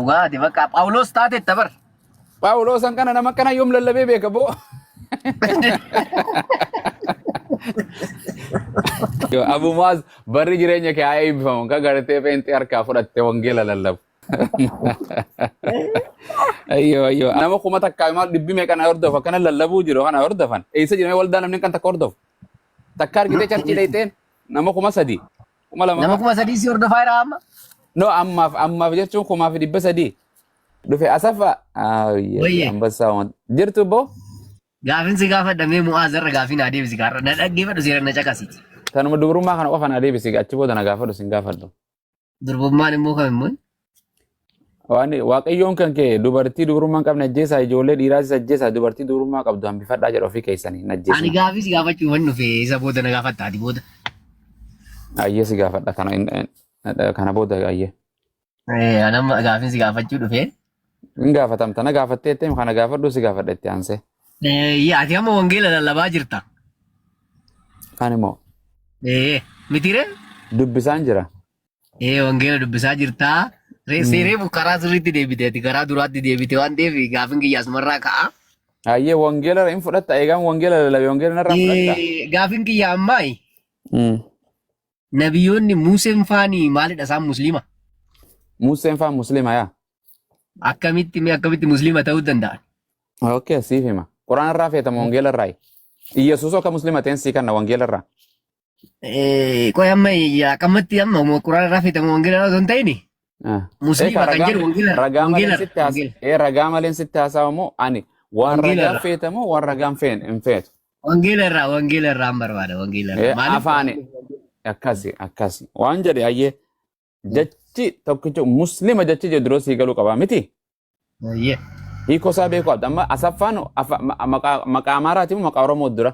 Dhugaati bakka Phaawulos taate tabar. Phaawulos san kana nama kana yoom lallabee beeka boo. Yo Abu Muaz barri jireenya kee haa eebbifamu ka gartee feenxee harkaa fudhatte wangeela lallabu. Ayyo nama kuma takkaa maal dhibbi meeqa na hordofa kana lallabuu jiru kana hordofan eessa jira waldaa namni kan takka hordofu takka argitee charchii dheeyteen nama kuma sadii kuma lama Nama kuma sadii si hordofaa jira amma. no ammaaf jechuun kumaaf dhibba sadii dhufe asafa Wayye. ambassaa waan jirtu boo Gaafin si gaafadhamee Mu'aazarra gaafin haa deebisi gaarra na dhaggeeffadhu seera na caqasiiti. tanuma dubrummaa kana qofa na deebisi achi booda na gaafadhu sin gaafadhu Durbummaan immoo kam immoo? waan waaqayyoon kan kee dubartii dubrummaa qabna ajjeesaa ijoollee dhiiraas ajjeesaa dubartii dubrummaa qabdu hambifadhaa jedha ofii keessanii na Ani ajjeesaa gaafii si gaafachuu waan dhufe isa booda na gaafatta ati booda. ayyee si gaafadha kana booda ayyee Anamma gaafin si gaafachuu dhufe. hin gaafatamta na gaafattee ittiin kana gaafadhu si gaafadha itti aansee Ati amma wangeela lallabaa jirta. kan immoo Mitire? dubbisaan jira Wangeela dubbisaa jirta. Seeree karaa sirriitti deebiteeti karaa duraatti deebite waan ta'eef gaafin kiyyaas marraa ka'a. ayyee wangeela hin fudhatta eegaan wangeela lallabe wangeela narraa fudhatta Gaafin kiyya ammaa nabiyyoonni Museen faanii maalidha isaan musliima? Museen faa muslima yaa Akkamitti musliima ta'uu danda'an? okay siif hima quraan irraa feetama wangeela irraa Iyesuus akka muslima ta'een sii kanna wangeela irraa Qoy amma akkamatti amma quraana irraa feetamu wangeela irraa osoo hin ta'ini? Musliima kan jedhu ragaa maleen sitti haasawamu ani waan Wangeela ragaa irraa. feetamu waan ragaan hin feetu Wangeela irraa hin barbaada wangeela irraa. Maaliif? afaani akkasi waan jedhe ayyee jechi tokkicha muslima jechi jedhu sii galuu qaba miti Ayyee. hiikoo isaa beekuu qabda amma asaffaan maqaa amaaraati moo maqaa oromoo dura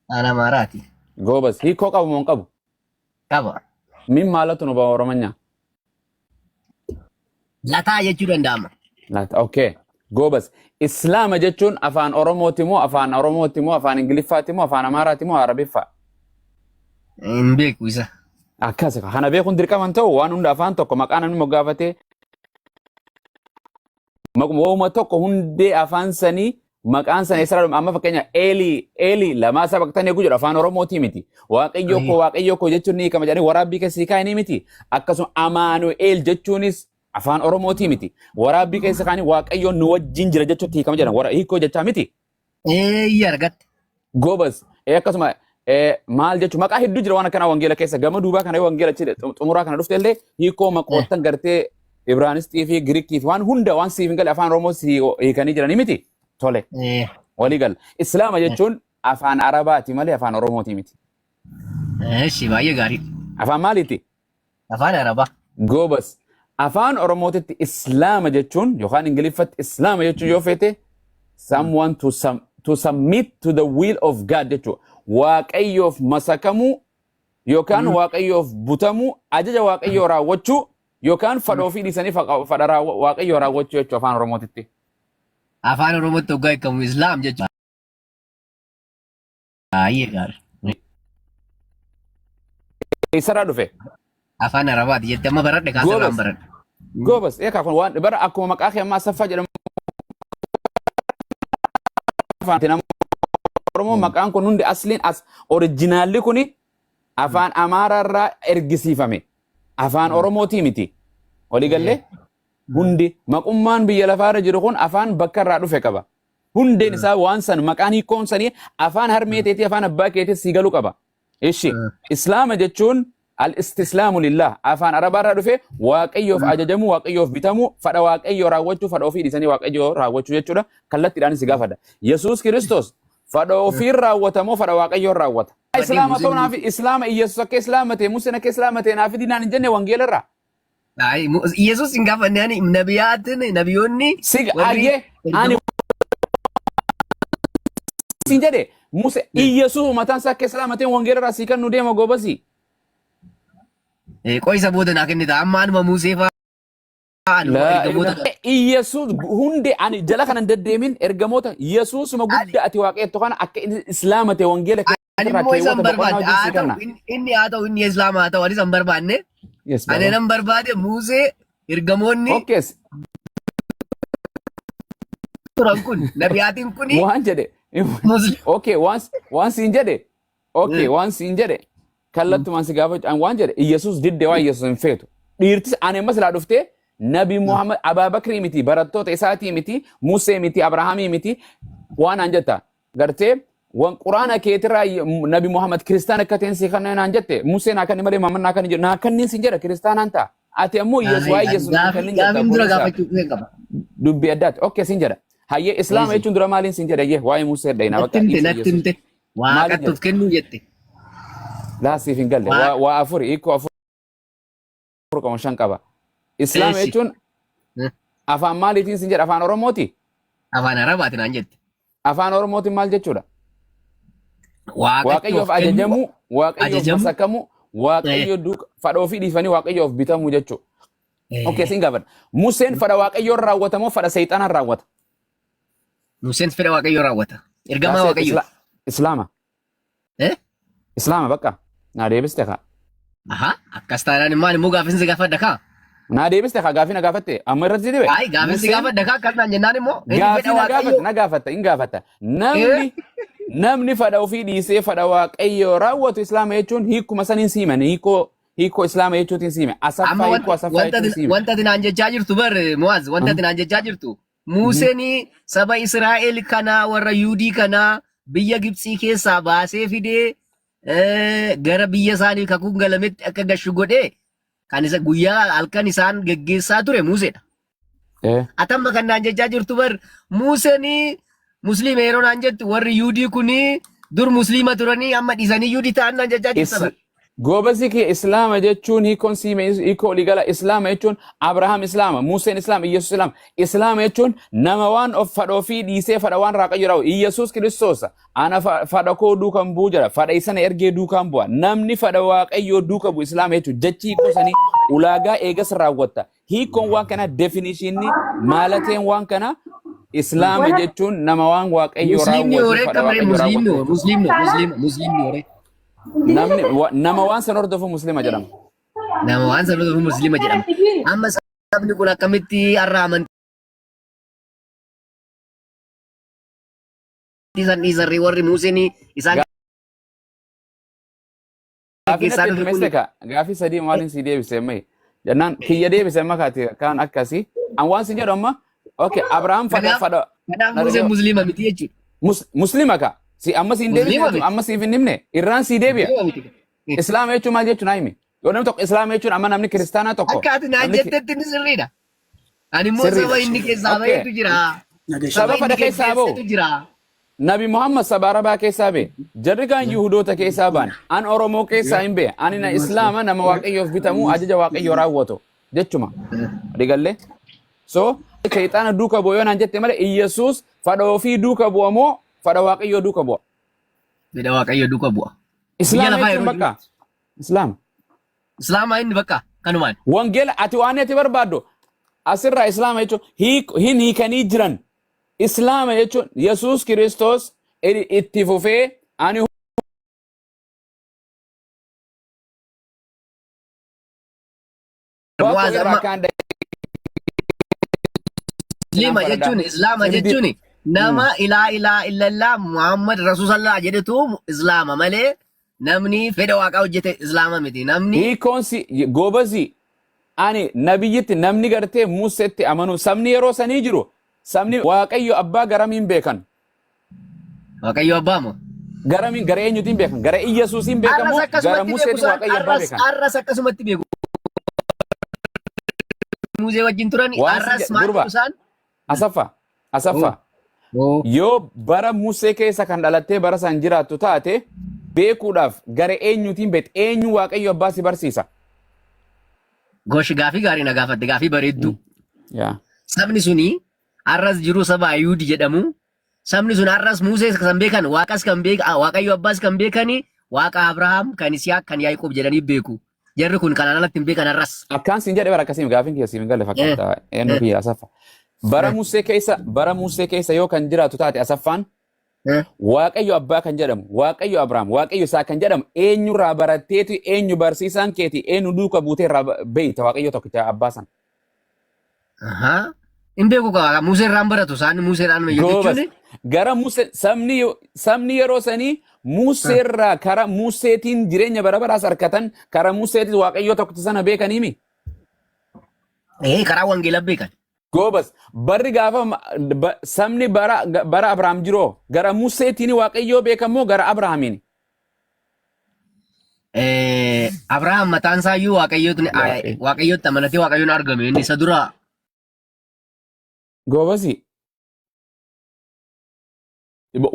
Ana maaraati. goobas hiikoo qabu moo hin qabu Qaba. min maalatu nu ba'a oromonyaa Lataa jechuu danda'ama. okay goobas islaama jechuun afaan oromooti moo afaan ingiliffaati moo afaan amaaraati moo arabiffaa Hin beeku isa. akkas kana beekuun dirqaman ta'u waan hunda afaan tokko maqaa namni moggaafatee maquma tokko hundee afaan sanii maqaan sana isa amma fakkeenya eelii lamaa isaa baqatanii eeguu jedhu afaan oromootii miti waaqayyoo koo jechuun ni kama jedhanii waraabbii keessi kaa'anii miti akkasuma amaanu'eel jechuunis afaan oromootii miti waraabbii keessa kaanii waaqayyoon nu wajjin jira jechuutti hiikama jedhan hiikoo jechaa miti Eeyyi argatte. goobas akkasuma maal jechuun maqaa hedduu jira waan akkanaa wangeela keessa gama duubaa kana wangeela xumuraa kana dhufte illee hiikoo maqoottan gartee Ibraanistii fi Giriikii fi waan hunda waan siif hin galle afaan Oromoo si hiikanii jiranii miti tole walii gal islaama jechuun afaan arabaati malee afaan Oromooti miti Eeshi baay'ee gaarii. afaan maaliiti Afaan arabaa. goobas afaan Oromootitti islaama jechuun yookaan ingiliffatti islaama jechuun yoo feete someone to submit to the will of God jechuudha waaqayyoof masakamuu yookaan waaqayyoof butamuu ajaja waaqayyoo raawwachuu yookaan fadhoo fi dhiisanii fadha waaqayyoo raawwachuu jechuudha afaan Oromootitti. Afaan Oromootti hoggaa hiikamu Islaam jechuudha. Baay'ee gaarii. Eessarraa dhufe? Afaan arabaati jettee amma baradhe kaasirraan baradhe. Goobas eegaa kun waan bara akkuma maqaa kee ammaa Asaffaa jedhamu. Oromoo maqaan kun hundi asliin as oriijinaalli kuni afaan Amaaraarraa ergisiifame afaan Oromootii miti walii gallee hundi maqummaan biyya lafaarra jiru kun afaan bakka irraa dhufe qaba hundeen isaa waan san maqaan hiikkoon sanii afaan harmee keetii afaan abbaa keetii sii galuu qaba ishi islaama jechuun al-istislaamu lillah afaan arabaarraa dhufe waaqayyoof ajajamuu waaqayyoof bitamuu fadha waaqayyoo raawwachuu fadha ofii dhiisanii waaqayyoo raawwachuu jechuudha kallattiidhaan si gaafadha Yesuus Kiristoos fadha ofiin raawwatamoo fadha waaqayyoon raawwata. Islaama ta'uu naafi islaama Iyesuus akka islaama ta'e Museen akka islaama ta'e naafi dinaan hin jenne wangeela irraa. Yesuus hin gaafanne ani nabiyaatiin nabiyoonni. Ayyee ani siin jedhe Musee Iyesuus mataan isaa akka islaama ta'e wangeela irraa sii kan nu deema goobasi. Qoysa booda naa kennita amma anuma Musee fa'aa. Yesuus hundi ani jala kana deddeemin ergamoota Yesuusuma guddaa ati waaqeetto kana akka islaama ta'e wangeela ani immoo isan barbaade inni haa ta'u inni islaama haa ta'u ani isan barbaanne ani nan barbaade Musee ergamoonni turan kun nabiyaatiin kuni waan jedhe muslim okay waan siin jedhe okay waan siin jedhe kallattumaan si gaafachuu waan jedhe Iyesuus didde waan Iyesuus hin feetu dhiirtis ani ammas laa dhuftee Nabi Muhammad Abaabakrii miti barattoota isaatii miti Musee miti Abrahaamii miti waan an jetta gartee wan quraana keetirraa Nabi Muhammad kristaan akka ta'een si kanneen an jette Musee naa kan malee Muhammad naa kan jedhu naa kanneen sin jedha kristaanaan ta'a ati ammoo Iyesuus waa Iyesuus kanneen jetta gaafin dura gaafachuu keen qaba dubbi addaati okay sin jedha hayyee islaama jechuun dura maaliin sin jedha yee waa'ee Musee dhayna bakka nattimte waaqattuuf kennuu jette laasiif hin galle waa afur hiikoo afur qoma shan qaba islaama jechuun afaan maaliitiin sin jedha afaan oromooti afaan arabaatiin aan jette afaan oromootiin maal jechuudha waaqachuuf waaqayyoof ajajamu waaqayyoof masakamu waaqayyo fadhoo fi dhiifanii waaqayyoof bitamuu jechuu okay sin gaafadha Museen fadha waaqayyoon raawwata moo fadha seexanaan raawwata Museen fedha waaqayyoo raawwata ergamaa waaqayyoo islaama islaama bakka naa deebiste kaa aha akkas taanaan immaan immoo gaafinsi gaafadha kaa naa deebiste kaa gaafii na gaafatte amma irratti dibe ay gaafinsi gaafadha kaa akkas naan jennaan immoo gaafii na gaafatta hin gaafatta namni fadha ofii dhiisee fadha waaqayyoo raawwatu islaama jechuun hiikuma saniin siiman hiikoo islaama jechuutiin siime asaffaa hiikoo asaffaa jechuutiin siime wanta ati naan jechaa jirtu bar Mu'aaz wanta ati naan jechaa jirtu Museen saba Israa'el kana warra Yuudii kana biyya Gibxii keessaa baasee fidee gara biyya isaanii kakuun galametti akka gashu godhee kan isa guyyaa halkan isaan geggeessaa ture Museedha. Atamma kan naan jechaa jirtu bar Museen musliima yeroo naan jettu warri Yuudii kuni dur musliima turanii amma dhiisanii Yuudii ta'an naan jechaa jirta bar. Goobasi kee islaama jechuun hiikoon siime hiikoo ligala islaama jechuun Abrahaam islaama Museen islaama Iyesuus islaama islaama jechuun nama waan of fadhoo fi dhiisee fadha waan waaqayyo raawwatu Iyesuus Kiristoosa ana fadha koo duukan bu'u jira fadha isana ergee duukan bu'a namni fadha waaqayyo duuka bu'u islaama jechuun jechi hiikoo sanii ulaagaa eegas raawwatta hiikoon waan kana definishinni maalateen waan kana islaama jechuun nama waan waaqayyo raawwatu fadha waaqayyo raawwatu musliimni nama waan san hordofu muslima jedhama. Nama waan san hordofu muslima jedhama. Amma sabni kun akkamitti har'a amantii san dhiisarri warri Museen isaan gaafii sadii maaliin si deebise mai jennaan kiyya deebise makaati kaan akkasii an waan sin jedhu amma okay Abrahaam fadha kanaaf Museen muslima miti jechuudha. Muslima ka si amma siin deebise amma siif hin himne irraan si deebi'a islaama jechuun maal jechuun haa himi yoo namni tokko islaama jechuun amma namni kiristaanaa tokko akka ati naan jettetti ni sirriidha ani immoo saba inni keessaa bahetu jira saba fadha keessaa bahu Nabi Muhammad saba Arabaa keessaa bahe jarri kaan Yihudoota keessaa ba'an an Oromoo keessaa hin bahe ani na islaama nama waaqayyoof bitamu ajaja waaqayyoo raawwatu jechuma dhigalle so shayxaana duuka bu'u yoo naan jette malee Iyesuus fadha ofii duuka bu'a moo fadha waaqayyoo duuka bu'a. Fedha waaqayyoo duuka bu'a. Islaama jechuun bakka. Islaama. Islaama inni bakka kanumaan. Wangeela ati waan ati barbaaddu asirraa islaama jechuun hin hiikanii jiran. Islaama jechuun Yesuus Kiristoos itti fufee ani Islaama jechuun nama ilaa illallah Muhammad Rasulullah jedhetu islaama malee namni fedha waaqaa hojjete islaama miti namni hiikoonsi goobasi ani nabiyyitti namni gartee Museetti amanu sabni yeroo sanii jiru sabni waaqayyo abbaa garamiin beekan waaqayyo abbaa moo garamiin gara eenyutiin beekan gara Iyesuusiin beekamu gara Museetti waaqayyo abbaa beekan arras akkasumatti beeku Musee wajjin turani arras maal isaan asaffa yoo bara Musee keessa kan dhalattee bara san jiraattu taate beekuudhaaf gara eenyutiin beekte eenyu waaqayyo abbaa si barsiisa. Gosh gaafii gaarii na gaafatte gaafii bareeddu. Sabni suni arras jiru saba Ayuudi jedhamu. Sabni sun arras Musee kan beekan waaqas kan beekan waaqayyo abbaas kan beekani waaqa Abrahaam kan Isiyaaq kan Yaaqoob jedhanii beeku. Jarri kun kanaan alatti hin beekan arras. Akkaan siin jedhe bara akkasiin gaafiin kiyya siin galle fakkaata eenyu kiyya asaffa. Bara Musee keessa yoo kan jiraatu taate asaffaan waaqayyo abbaa kan jedhamu waaqayyo Abrahaam waaqayyo isaa kan jedhamu eenyurraa baratteetu eenyu barsiisaan keeti eenyu duuka buutee irraa beeyta waaqayyo tokkicha abbaa san. Hin beeku kaa Museen irraan baratu isaan Musee irraan Goobas. jechuun Gara Musee sabni yeroo sanii Musee irraa kara Museetiin jireenya bara baraas harkatan kara Museetiin waaqayyoo tokko sana beekaniimi. karaa wangeelaa beekan. Goobas. Barri gaafa sabni bara Abrahaam jiroo gara Museetiin waaqayyoo beekamoo gara Abrahaamiin. Abrahaam mataan isaa iyyuu waaqayyootti amanatee waaqayyoon argame inni isa dura. Goobasi.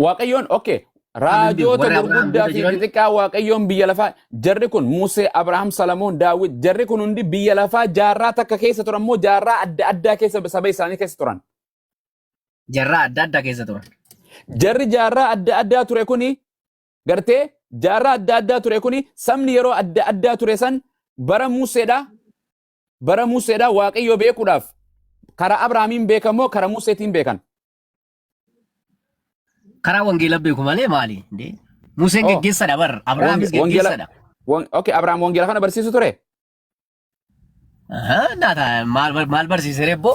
Waaqayyoon okay. Raajoota gurguddaa fi xixiqqaa waaqayyoon biyya lafaa jarri kun Musee, Abrahaam, Salamoon, Daawit jarri kun hundi biyya lafaa jaarraa takka keessa turan moo jaarraa adda addaa keessa saba isaanii keessa turan? Jaarraa adda addaa keessa turan. Jarri jaarraa adda addaa ture kuni gartee jaarraa adda addaa ture kuni sabni yeroo adda addaa ture san bara Museedha waaqayyoo beekuudhaaf karaa Abrahaamiin beekamoo karaa Museetiin beekan. Karaa wangeelaa beeku malee maali? Museen geggeessadha bar. Abrahaamis geggeessadha. Okay, Abrahaam wangeela kana barsiisu ture? Naata maal barsiise reebbo?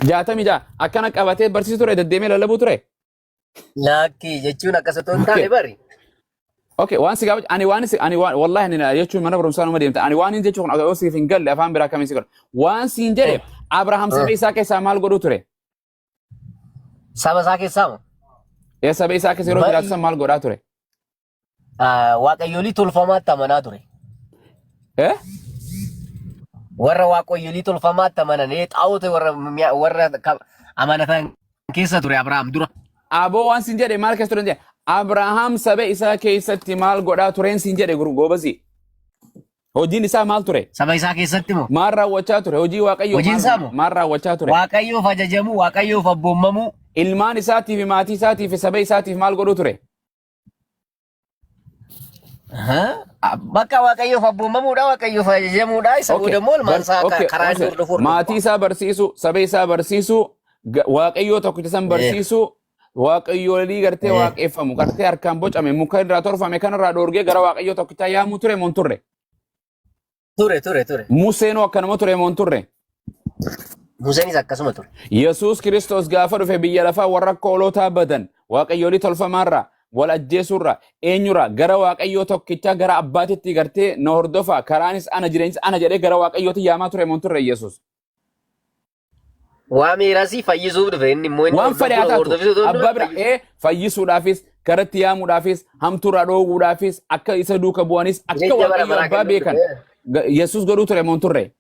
66 akkana qabatee barsiisu ture deddeemee lallabuu ture? Laakki jechuun akkasatoo hin taane bari. Okay, waan si gaafa ani wallahi ani jechuun mana barumsaa numa deemta. Ani waan hin jechuun siif hin galle afaan biraa kamiin si godha. Waan siin jedhe Abrahaam saba isaa keessaa maal godhuu ture? Saba isaa keessaa moo? Saba isaa keessa yeroo jiraatan maal godhaa ture? Waaqayyoolii tolfamaatti amanaa ture. Warra waaqayyoolii tolfamaatti amanan xaa'oota warra amanatan keessa ture Abrahaam dura. Aboo waan siin jedhe maal keessa ture jedhe Abrahaam saba isaa keessatti maal godhaa tureen siin jedhe goobasi. Hojiin isaa maal ture? Saba isaa keessatti moo? Maal raawwachaa ture? Hojii waaqayyoo maal raawwachaa ture? Waaqayyoof ajajamu, waaqayyoof abboomamu. Ilmaan isaatiif maatii isaatiif saba isaatiif maal godhuu ture? Bakka waaqayyoof abboomamuudha, waaqayyoof ajajamuudha. Isa boodammoo ilmaan isaa karaa inni hordofu. Maatii isaa barsiisu, saba isaa barsiisu, waaqayyoo tokkicha san barsiisu, waaqayyoolii gartee waaqeffamu, gartee harkaan bocame, muka irraa tolfame kanarraa dhoorgee gara waaqayyoo tokkichaa yaamuu ture moo hin turre? Ture. Museenoo akkanuma ture moo hin turre? Museenis akkasuma ture. Yesuus Kiristoos gaafa dhufe biyya lafaa warra akka hoolotaa badan waaqayyoolii tolfamaarraa wal ajjeesuurraa eenyurraa gara waaqayyoo tokkichaa gara abbaatitti gartee na hordofaa karaanis ana jireenyis ana jedhee gara waaqayyooti yaamaa ture moo hin turre Yesuus? Waa miirasii fayyisuuf dhufe inni immoo waan fedhe haa taatu abbaa bira fayyisuudhaafis karatti yaamuudhaafis hamtuurraa dhooguudhaafis akka isa duuka bu'anis akka waaqayyoo abbaa beekan Yesuus godhuu ture moo hin turre?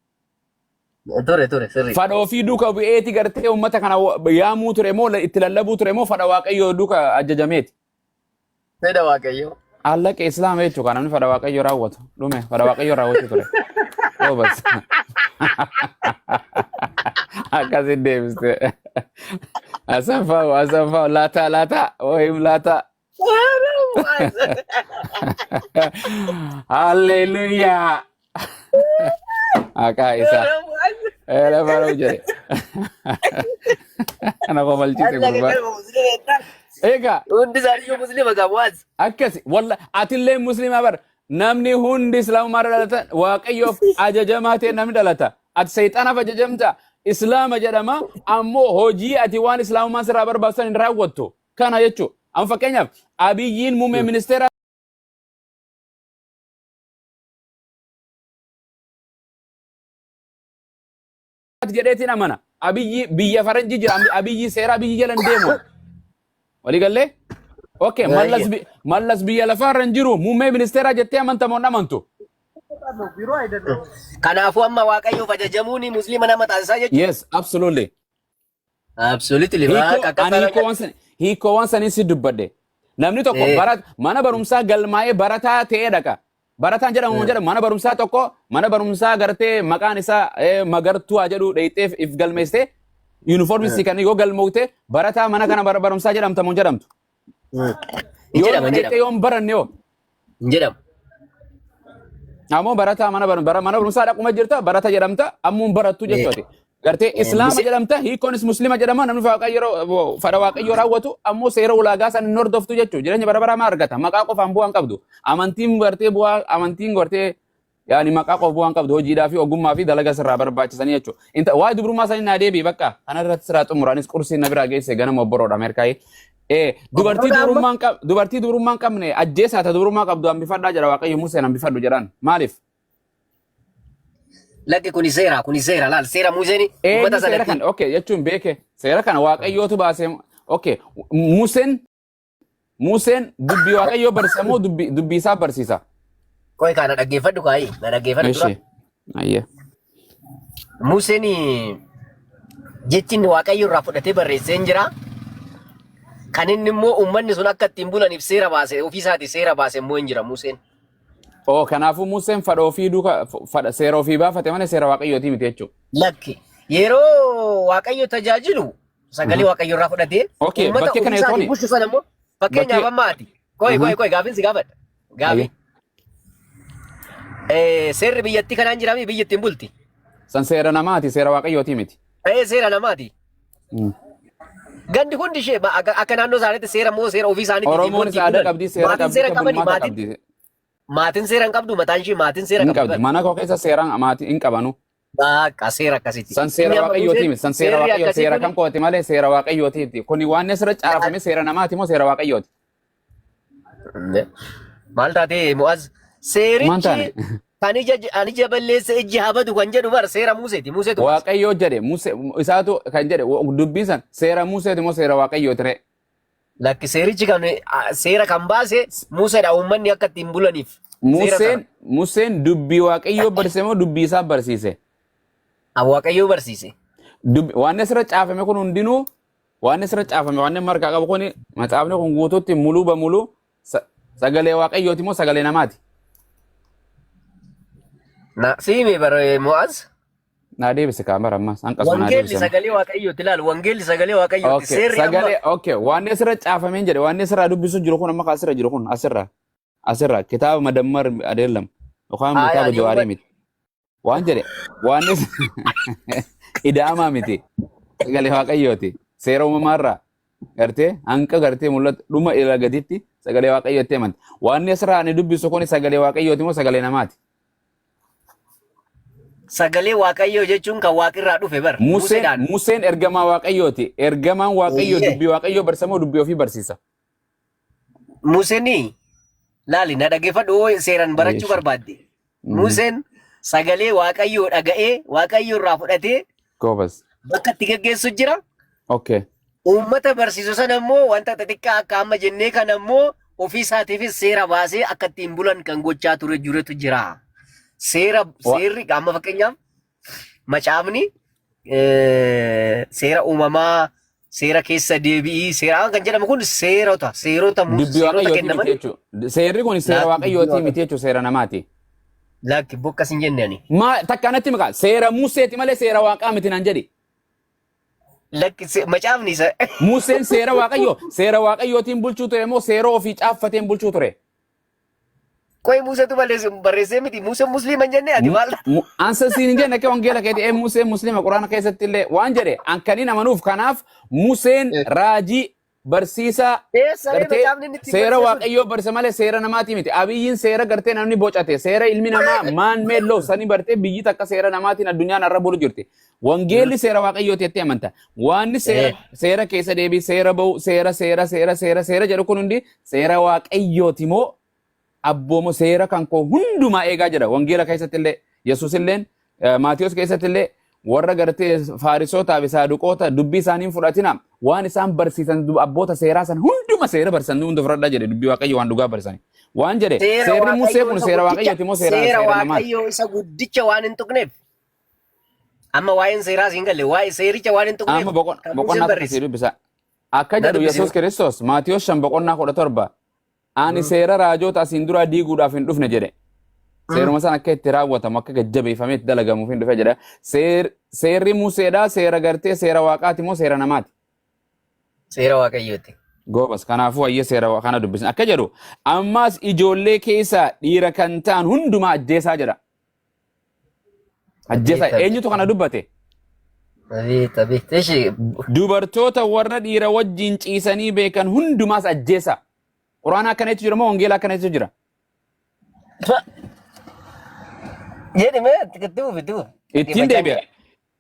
Ture. Fadha ofii duuka bu'eeti gartee uummata kana yaamuu ture moo itti lallabuu ture moo fadha waaqayyoo duuka ajajameeti? Fedha waaqayyoo. Allaqee islaama jechuudha namni fadha waaqayyoo raawwatu dhume fadha waaqayyoo raawwatu ture. Obas. Akkasiin deebiste. Asanfaa laata ooyim laata. Hallelujah. Akka isa. Baru jadi. Kenapa malcite gurba? Ega. Hundi isaanii musliima qabaas. Akkasi walla atillee musliima bar namni hundi islaama dhalatan waaqayyoof ajajamaa ta'e namni dhalata. Ati seexanaaf ajajamta islaama jedhama ammoo hojii ati waan islaamumaan sirraa barbaachisan hin raawwattu. Kana jechuudha. Amma fakkeenyaaf Abiyyiin muummee ministeera jedheetiin amana. Abiyyi biyya faranjii jira. Abiyyi seera biyyi jalan deemu. Walii galee? Okay, mallas biyya lafaarra jiru muummee ministeera jettee amantamoo amantu? Kanaafuu amma waaqayyoof ajajamuun musliima nama taasisaa jechuudha. Yes, absolutely. Absolutely. Hiikoo waan sanii si dubbadde. Namni tokko mana barumsaa galmaa'ee barataa ta'ee dhaqa. Barataan jedhamu mana barumsaa tokko mana barumsaa gartee maqaan isaa magartuu haa jedhu dheeyxeef if galmeessee yuunifoormii si kan yoo galmoogte barataa mana kana barumsaa jedhamtamoo jedhamtu. Yoo baranne yoo. Jedhamu. Ammoo barataa mana barumsaa dhaquma jirta barata jedhamta ammoo barattu jechuudha. Gartee islaama jedhamta hiikoonis muslima jedhama namni fadha waaqayyoo raawwatu ammoo seera ulaagaa san hin hordoftu jechuudha. Jireenya bara baraa maa argata maqaa qofaan bu'aan qabdu. Amantiin gartee bu'aa amantiin gartee yaani maqaa qof bu'aan qabdu hojiidhaa fi ogummaa fi dalagaa sirraa barbaachisanii jechuudha. Waa'ee dubrummaa sanii naa deebii bakka kana irratti siraa xumuraanis qursii na biraa geesse ganama obboroodha Ameerikaayii. Dubartii dubrummaa hin qabne ajjeesaa ta dubrummaa qabdu hambifadhaa jedha Waaqayyo Museen hambifadhu jedhan maaliif? Lakki kuni seera laal seera Museen uummata sanatti. Okay jechuun beeke seera kana Waaqayyootu baasee okay Museen dubbii Waaqayyoo barsiisa moo dubbii isaa barsiisa? Koi kana dhaggeeffadhu kaayi na dhaggeeffadhu dura. Ayya. Museen jechin Waaqayyo irraa fudhatee barreessee jira. Kan inni immoo uummanni sun akka ittiin bulaniif seera baase ofiisaati seera baase immoo hin jira Museen. Kanaafuu Museen fadha ofii duuka seera ofii baafate malee seera Waaqayyooti miti jechuudha. Lakki yeroo Waaqayyo tajaajilu sagalee Waaqayyo irraa fudhatee bakkee kana isaanii bulchu sana immoo fakkeenyaaf ammaati. Koi gaafiin si gaafadha. Gaafi. Seerri biyyattii kanaan jiraami biyyattiin bulti. San seera namaati seera Waaqayyooti miti. Seera namaati. Gandi hundi ishee akka naannoo isaaniitti seera moo seera ofii isaaniitti. Oromoon aadaa qabdi seera qabdi. Maatiin seera hin qabdu mataan ishee maatiin seera qabdi. Mana koo keessa seeraan maatii hin qabanu. Bakka seera akkasitti. San seera Waaqayyooti miti. San seera Waaqayyooti seera kan kooti malee seera Waaqayyooti. Kuni waan asirra caafame seera namaati moo seera Waaqayyooti? Maal taatee Mu'az seerichi kan ija balleessa ijji habatu kan jedhu bar seera Museeti. Museetu Waaqayyoo jedhe isaatu kan jedhe dubbiin san seera Museeti moo seera Waaqayyooti ree? Lakki seerichi kan seera kan baase Museedha uummanni akka ittiin bulaniif. Museen dubbii Waaqayyoo barsiise moo dubbii isaa barsiise? Waaqayyoo barsiise. Waan asirra caafame kun hundinuu waan asirra caafame waan margaa qabu kun matsaafni kun guutuutti muluu bamuluu sagalee Waaqayyooti moo sagalee namaati? Siime bare Mu'az. Na deebise kaamera ammas hanqasuma na deebise. Wangeelli sagalee Waaqayyooti ilaal wangeelli sagalee Waaqayyooti seerri sagalee waan asirra caafameen jedhe waan asirra dubbisu jiru kun amma asirra jiru kun asirra kitaaba madammar adeellam yookaan kitaaba jawaarii miti waan jedhe waan ida'amaa miti sagalee Waaqayyooti seera uumamaarraa gartee hanqa gartee mul'atu dhuma ila gaditti sagalee Waaqayyooti amanta waan asirra ani dubbisu kun sagalee Waaqayyooti moo sagalee namaati? Sagalee Waaqayyoo jechuun kan waaqirraa dhufe bar. Museen ergamaa Waaqayyooti. Ergamaan Waaqayyoo dubbii Waaqayyoo barsiisa moo dubbii ofii barsiisa? Museen laali na dhaggeeffadhu seeraan barachuu barbaadde. Museen sagalee Waaqayyoo dhaga'ee Waaqayyoo irraa fudhatee bakka itti geggeessu jira. Uummata barsiisu sana immoo wanta xixiqqaa akka amma jennee kana immoo ofii isaatiifis seera baasee akka ittiin bulan kan gochaa turetu jira. Seerri amma fakkeenyaaf macaafni seera uumamaa seera keessa deebi'ii seera kan jedhamu kun seerota kennaman jechuudha. Seerri kun seera Waaqayyooti miti jechuudha seera namaati. Lakki bokkas hin jennani. Takka natti maqaa seera Museeti malee seera Waaqaa miti naan jedhi. Lakki macaafni isa. Museen seera Waaqayyootiin bulchuu ture moo seera ofii caaffateen bulchuu ture? Koi Museetu barreessee miti Museen musliima jenne ati maal? Ansa siin jenne akka wangeela keetii Museen musliima Quraana keessatti illee waan jedhe ankaniin amanuuf kanaaf Museen raajii barsiisaa seera Waaqayyoo barsiisa malee seera namaati miti. Abiyyiin seera gartee namni bocate seera ilmi namaa maan meelloo sanii bartee biyyi takka seera namaatiin addunyaan irra bulu jirti. Wangeelli seera Waaqayyooti jettee amanta. Waanni seera keessa deebii seera ba'u seera jedhu kun hundi seera Waaqayyooti moo abboomo seera kan koo hundumaa eegaa jira. Wangeela keessatti illee Yesuus illeen Maatiyos keessatti illee warra gartee Faarisootaa fi Saaduqoota dubbii isaanii fudhatina waan isaan barsiisan abboota seeraa san hunduma seera barsiisan hunda fudhadhaa jedhe dubbii Waaqayyo waan dhugaa barsiisan. Waan jedhe seerri Musee kun seera Waaqayyooti moo seera namaati? Waaqayyo isa guddicha waan hin tuqneef. Amma waa'een seeraa siin galle waa'ee seericha waan hin tuqneef. Amma boqonnaa tokko dubbisa. Akka jedhu Yesuus Kiristoos Maatiyos 5:17 ani seera raajota asiin dura diiguudhaaf hin dhufne jedhe. Seeruma san akka itti raawwatamu akka gajjabeeffamee itti dalagamuuf hin dhufe jedha. Seerri Museedhaa seera gartee seera Waaqaati moo seera namaati? Seera Waaqayyooti. Goobas kanaafuu wayyee seera kana dubbisna. Akka jedhu ammaas ijoollee keessaa dhiira kan ta'an hundumaa ajjeesaa jedha. Ajjeesaa eenyutu kana dubbate? Dubartoota warra dhiira wajjin ciisanii beekan hundumaas ajjeesaa. Quraana akkanatti jira moo wangeela akkanatti jira? Jedhi mee tikittuu bituu. Ittiin deebi'a.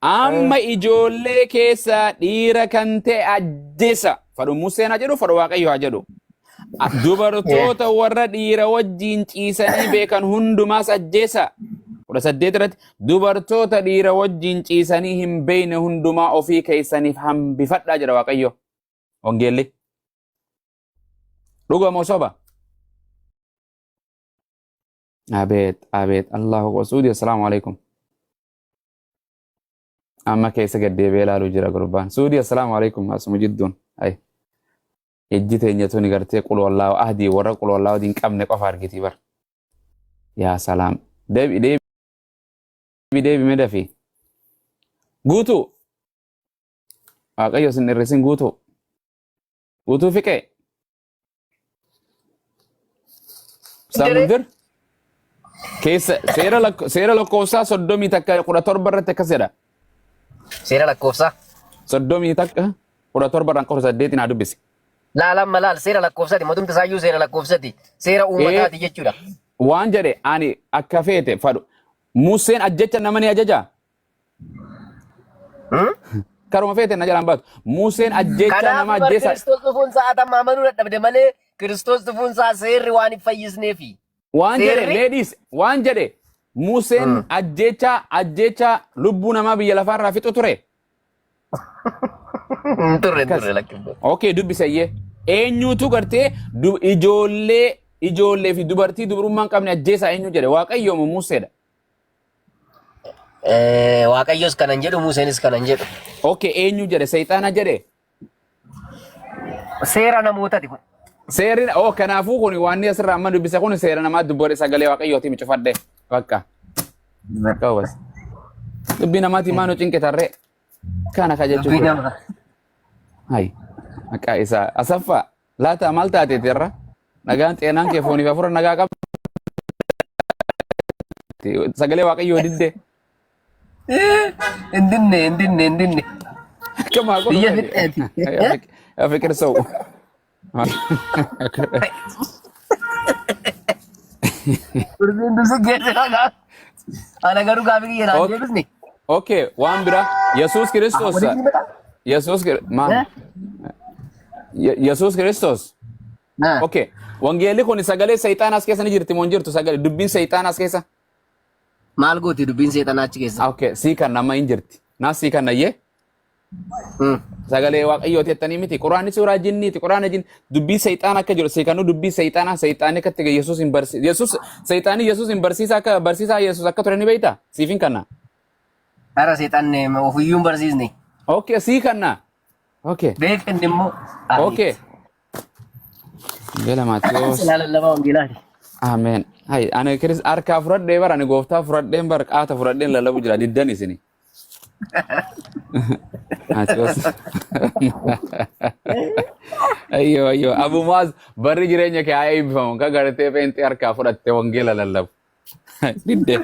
Amma ijoollee keessaa dhiira kan ta'e ajjeesa. Fadhu Museen haa jedhu, fadhu Waaqayyo haa jedhu. Dubartoota warra dhiira wajjin ciisanii beekan hundumaas ajjeesa. 18 irratti dubartoota dhiira wajjin ciisanii hin beekne hundumaa ofii keessaniif hambifadhaa jedha Waaqayyo. Wangeelli. Dhuga moo soba? Abeet, abeet, Allahu Akbar. Suudi, assalaamu alaikum. Amma keessa gaddeebee ilaaluu jira gurbaan. Suudi, assalaamu alaikum. Asuma jidduun. Ay. Ejji teenyatu ni gartee qulwallaa ahdii warra qulwallaa wadiin qabne qofa argiti bar. Yaa salaam. Deebi mee dafii. Guutuu. Waaqayyo sin irrisin guutuu. Guutuu fiqee. Samdir. Keessa seera lakkoofsaa 30 takka 17 irratti akkas jedha. Seera lakkoofsaa. 30 takka 17 irraan 18 naa dubbisi. Laalamma laal seera lakkoofsaati. Matumti isaayyuu seera lakkoofsaati. Seera uummataati jechuudha. Waan jedhe ani akka feete fadhu. Museen ajjecha nama ni ajajaa? Karuma feete na jalaan baatu. Museen ajjecha nama ajjeesa. Kiristoos dhufuun isaa atamma amanuu dadhabde malee Kiristoos dhufuun isaa seerri waan hin fayyisneefi. Waan jedhe ladies waan jedhe Museen ajjecha lubbuu namaa biyya lafaarraa fixu ture. Turre lakkifte. Okay dubbisayyee. Eenyutu gartee ijoollee fi dubartii dubrummaan qabne ajjeesaa eenyu jedhe Waaqayyo moo Museedha? Waaqayyos kanan jedhu Museenis kanan jedhu. Okay eenyu jedhe Seexaana jedhe? Seera namootati kun. Seerri kanaafuu kun waan inni asirraa amma dubbise kun seera namaa dubbore sagalee Waaqayyooti micufadhe bakka. Kawas. Dubbii namaati maanu cinqe tarree. Kana ka jechuudha. Hai. Maqaa isaa Asaffaa laata maal taateeti irra? Nagaan xeenaan kee fooniif afura nagaa qaba. Sagalee Waaqayyoo didde. Indinne. Kamaa godhu. Biyya fixeeti. Fikir sa'u. Kursiin dusu geessaa. Ana garuu gaafii kiyyaa deebisni. Okay, waan bira Yesuus Kiristoos. Yesuus Kiristoos. Okay, wangeelli kun sagalee Seexaanaas keessa ni jirti moo hin jirtu sagalee dubbiin Seexaanaas keessa? Maal gooti dubbiin Seexaanaa achi keessa? Okay, sii kan nama hin jirti. Naas sii kan nayyee? Sagalee Waaqayyooti jettanii miti. Quraanni suuraa jinniiti. Quraana jin dubbii Seexaanaa akka jiru seekanuu dubbii Seexaanaa Seexaanni akka ta'e Yesuus hin barsiisa. Seexaanni Yesuus hin barsiisa akka barsiisaa Yesuus akka ture ni beektaa? Siif hin kanna. Ara Seexaanni ofiyyuu hin barsiisne. Okay, sii kanna. Okay. Beekan immoo. Okay. Gela Maatiyoos. Lallabaa wangeelaati. Amen. Hai, ani Kiris harkaa fudhadhee bara ani gooftaa fudhadheen bara qaata fudhadheen lallabu jira diddan isini. Maatiyoos. Ayyo. Abu Muaz barri jireenya kee haa eebbifamu ka gartee feenxee harkaa fudhattee wangeela lallabu. Didde.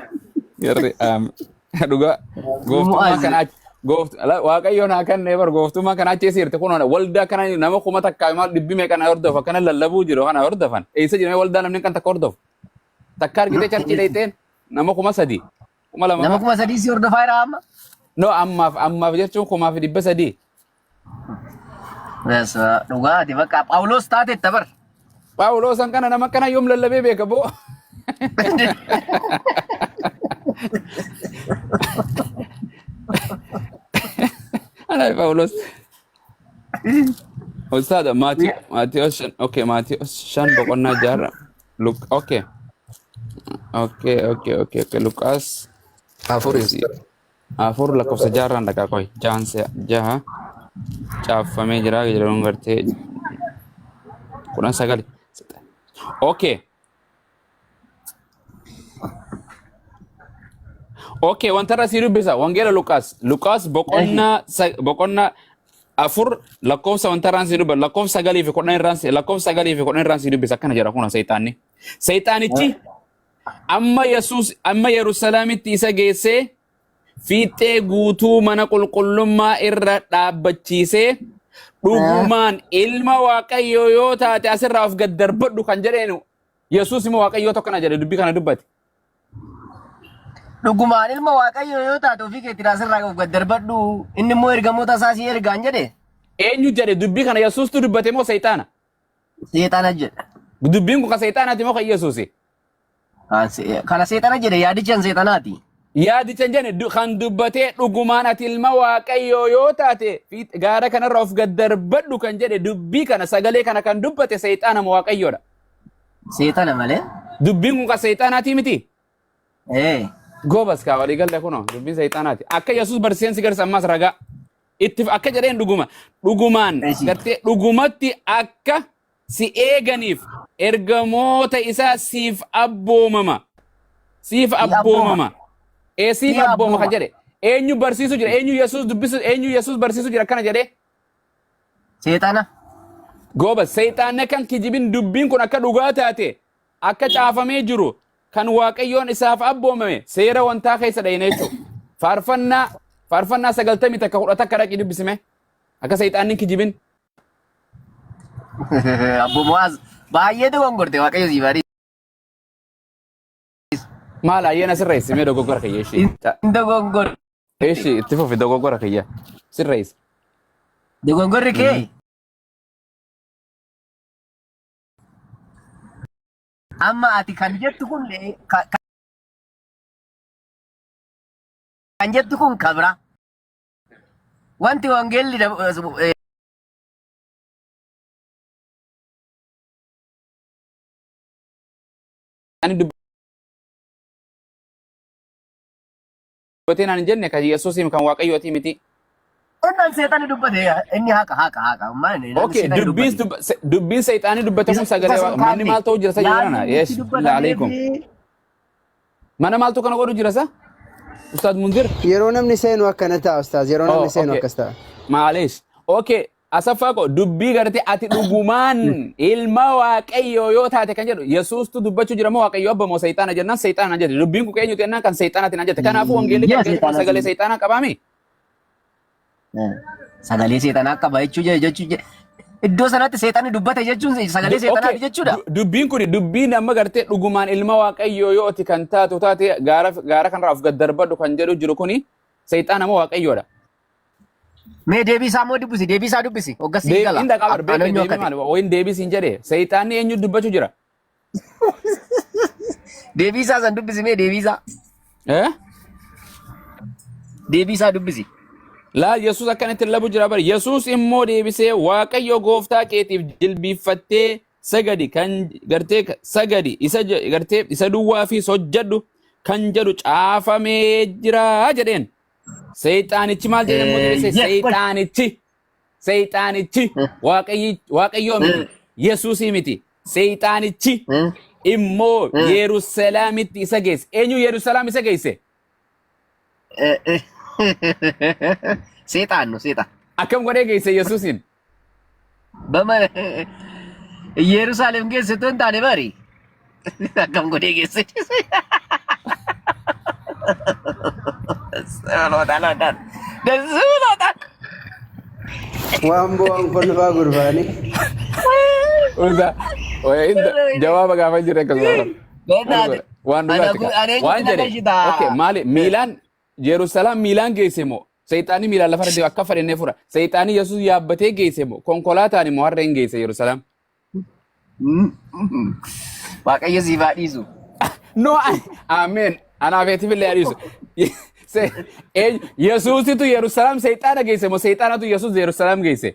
Yarri dhugaa gooftummaa kanaa Waaqayyoon haa kennee bar gooftummaa kanaa achi sirte kun waldaa kana nama kuma takkaa maal dhibbi meeqa na hordofa kana lallabuu jiru kana hordofan eessa jirame waldaa namni kan takka hordofu takka argitee charchii dheeteen nama kuma sadii kuma lama nama kuma sadii si hordofaa jira amma no ammaaf jechuun kumaaf 300 dhugaati bakka Phaawulos taate tabar Phaawulosan kana nama kana yoom lallabee beeka boo Ana Phaawulos Ustaz Maatiyoos okay Maatiyoos 5 boqonnaa 6 okay Luqaas afur lakkoofsa 6 dhaqaa koy jaha caaffamee jira jedhamuun gartee 19 okay Okay, wanta irra sii dubbisa wangeela Luqaas boqonnaa afur lakkoofsa wanta irraan sii dubbisa lakkoofsa 9 fi 10 irraan sii dubbisa akkana jedha kuna Seexaanni. Seexaanichi amma Yerusaalemitti isa geessee fiixee guutuu mana qulqullummaa irra dhaabbachiisee dhugumaan ilma Waaqayyoo yoo taate asirraa of gad darbadhu kan jedheenu Yesuus immoo Waaqayyoo tokkana jedhe dubbii kana dubbate. Dhugumaan ilma Waaqayyoo yoo taate ofii keetti raasirraa gad darbadhu. Inni immoo ergamoota isaa si ergaan jedhe. Eenyu jedhe dubbii kana Yesuustu dubbate moo Seexaana? Seexana jedha. Dubbiin kun kan Seexaanaati moo kan Yesuusi? Kana seexana jedhe yaadichaan seexanaati. Yaadichaan jedhe kan dubbatee dhugumaan ati ilma Waaqayyoo yoo taate gaara kanarra of gad darbadhu kan jedhe dubbii kana sagalee kana kan dubbate Seexaana moo Waaqayyoodha? Seexana malee. Dubbiin kun kan Seexaanaati miti? Gobas kaa walii galle kuno dubbiin Seexaanaati. Akka Yesuus barsiiseen si garsa ammas ragaa. Itti akka jedheen dhugumaan gartee dhugumatti akka si eeganiif ergamoota isaa siif abboomama. Siif abboomama. Siif abbooma kan jedhe. Eenyu barsiisu jira? Eenyu Yesuus dubbisu? Eenyu Yesuus barsiisu jira akkana jedhee? Seexana. Gobas Seexaanni kan kijibin dubbiin kun akka dhugaa taate akka caafamee jiru kan Waaqayyoon isaaf abboomame seera wantaa keessa dhayine jechuudha. Faarfannaa 90 takka 10 takka dhaqi dubbisime akka Seexaanni kijibin. Abbo Mu'aaz baay'ee dogongorte Waaqayyo si baadhi. Maal ayyaana sirreessimee dogoggora kiyya ishee. Dogongor. Ishee itti fufi dogoggora kiyya sirreessi. Dogongorri kee. Amma ati kan jettu kun kabra. Wanti wangeelli ani dubbateen ani jenne kan Yesuusiin kan Waaqayyooti miti. Onnan seexani dubbate inni haqa maani. Okay, dubbiin Seexaanii dubbate kun sagalee manni maal ta'u jira sa jirana? Yes, bilaa alaykum. Mana maaltu kana godhu jira sa? Ustaad Munzir. Yeroo namni seenu akkana ta'a Ustaad, yeroo namni seenu akkas ta'a. Maaleesh. Okay, asaffaa ko dubbii gartee ati dhugumaan ilma Waaqayyoo yoo taate kan jedhu Yesuustu dubbachuu jira moo Waaqayyoo abba moo Seexaana jennaan Seexaana jedhe. Dubbiin kun eenyu jennaan kan Seexaanaati na jette. Kanaafuu wangeelli kan sagalee Seexaanaa qabaami. Sagalee seexanaa qaba jechuu iddoo sanatti seexanni dubbate jechuun sagalee seexanaati jechuudha. Dubbiin kun dubbiin amma gartee dhugumaan ilma Waaqayyoo yoo ati kan taatu taate gaara kanarraa of gad darbadhu kan jedhu jiru kuni Seexaana moo Waaqayyoodha? Mee deebii isaa moo dubbisi? Deebii isaa dubbisi. Hoggasii gala. Inda qabar beekne maal wayin deebii siin jedhe Seexaanni eenyu dubbachuu jira? Deebii isaa san dubbisi mee deebii isaa. Deebii isaa dubbisi. Laa Yesuus akkanatti labu jira bari. Yesuus immoo deebisee Waaqayyo gooftaa keetiif jilbiiffattee sagadi kan gartee sagadi isa duwwaa fi hojjedhu kan jedhu caafamee jira jedheen. Seexaanichi maal jedhamu deebisee Seexaanichi Waaqayyoo miti Yesuusii miti. Seexaanichi immoo Yerusaalemitti isa geesse. Eenyu Yerusaalem isa geesse? Seexaan. Akkam godhee geesse Yesuusin? Bama Yerusaalem geesse tun taane bari. Akkam godhee geesse. Loodaan. Waan bu'aan kun faa gurbaani. Jawaaba gaafa jirre akkasuma. Waan dhugaati. Waan jedhe. Okay, maali Miilaan Yerusaalem Miilaan geesse moo? Seexaanii miilaan lafa irratti akka fadhennee fura. Seexaanii Yesuus yaabbatee geesse moo? Konkolaataan immoo harreen geesse Yerusaalem. Waaqayyo siif haa dhiisu. No, amen. Anaafeetiif illee haa dhiisu. Yesuusitu Yerusaalem seexaana geesse moo seexaanatu Yesuus Yerusaalem geesse?